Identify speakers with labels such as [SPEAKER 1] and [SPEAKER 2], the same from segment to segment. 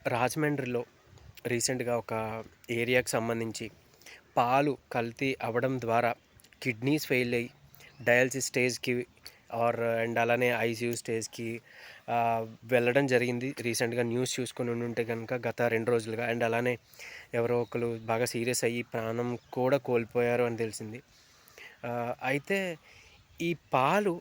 [SPEAKER 1] రాజమండ్రిలో రీసెంట్‌గా ఒక ఏరియాకి సంబంధించి పాలు కల్తీ అవ్వడం ద్వారా కిడ్నీస్ ఫెయిల్ అయ్యి డయాలిసిస్ స్టేజ్‌కి అండ్ అలానే ఐసీయూ స్టేజ్‌కి వెళ్ళడం జరిగింది. రీసెంట్‌గా న్యూస్ చూసుకొని ఉండుంటే గనుక గత 2 రోజులుగా. అండ్ అలానే ఎవరో ఒకళ్ళు బాగా సీరియస్ అయ్యి ప్రాణం కూడా కోల్పోయారు అని తెలిసింది. అయితే ఈ పాలు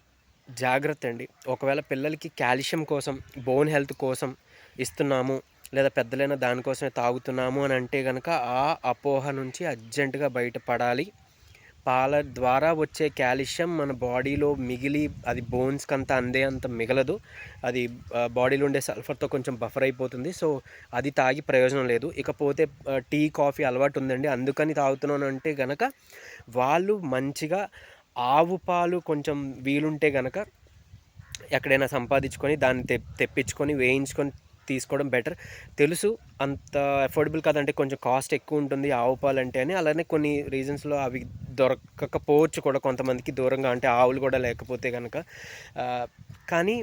[SPEAKER 1] జాగ్రత్త అండి. ఒకవేళ పిల్లలకి కాల్షియం కోసం, బోన్ హెల్త్ కోసం ఇస్తున్నాము, లేదా పెద్దలైన దానికోసమే తాగుతున్నాము అని అంటే గనక ఆ అపోహ నుంచి అర్జెంటుగా బయటపడాలి. పాల ద్వారా వచ్చే కాల్షియం మన బాడీలో మిగిలి అది బోన్స్‌కంతా అందే అంత మిగలదు. అది బాడీలో ఉండే సల్ఫర్‌తో కొంచెం బఫర్ అయిపోతుంది. సో, అది తాగి ప్రయోజనం లేదు. ఇకపోతే టీ, కాఫీ అలవాటు ఉందండి. అందుకని తాగుతున్నాను అంటే గనక వాళ్ళు మంచిగా ఆవు పాలు కొంచెం వీలుంటే గనక ఎక్కడైనా సంపాదించుకొని దాన్ని తెప్పించుకొని వేయించుకొని తీసుకోవడం బెటర్. తెలుసు అంత అఫోర్డబుల్ కాదంటే కొంచెం కాస్ట్ ఎక్కువ ఉంటుంది ఆవు పాలంటే అని. అలానే కొన్ని రీజన్స్‌లో అవి దొరకకపోవచ్చు కూడా కొంతమందికి దూరంగా అంటే ఆవులు కూడా లేకపోతే గనక. ఆహ్, కానీ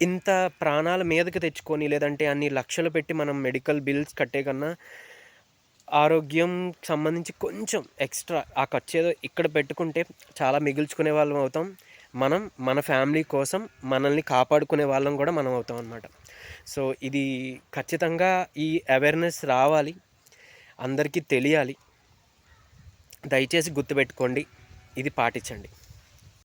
[SPEAKER 1] ఇంత ప్రాణాల మీదకి తెచ్చుకొని లేదంటే అన్ని లక్షలు పెట్టి మనం మెడికల్ బిల్స్ కట్టే కన్నా ఆరోగ్యం సంబంధించి కొంచెం ఎక్స్‌ట్రా ఆ ఖర్చేదో ఇక్కడ పెట్టుకుంటే చాలా మిగిల్చుకునే వాళ్ళం అవుతాం. మనం మన ఫ్యామిలీ కోసం మనల్ని కాపాడుకునే వాళ్ళం గూడా మనం అవుతాం అనమాట. సో, ఇది ఖచ్చితంగా ఈ అవేర్‌నెస్ రావాలి. అందరికీ తెలియాలి. దయచేసి గుర్తుపెట్టుకోండి. ఇది పాటించండి.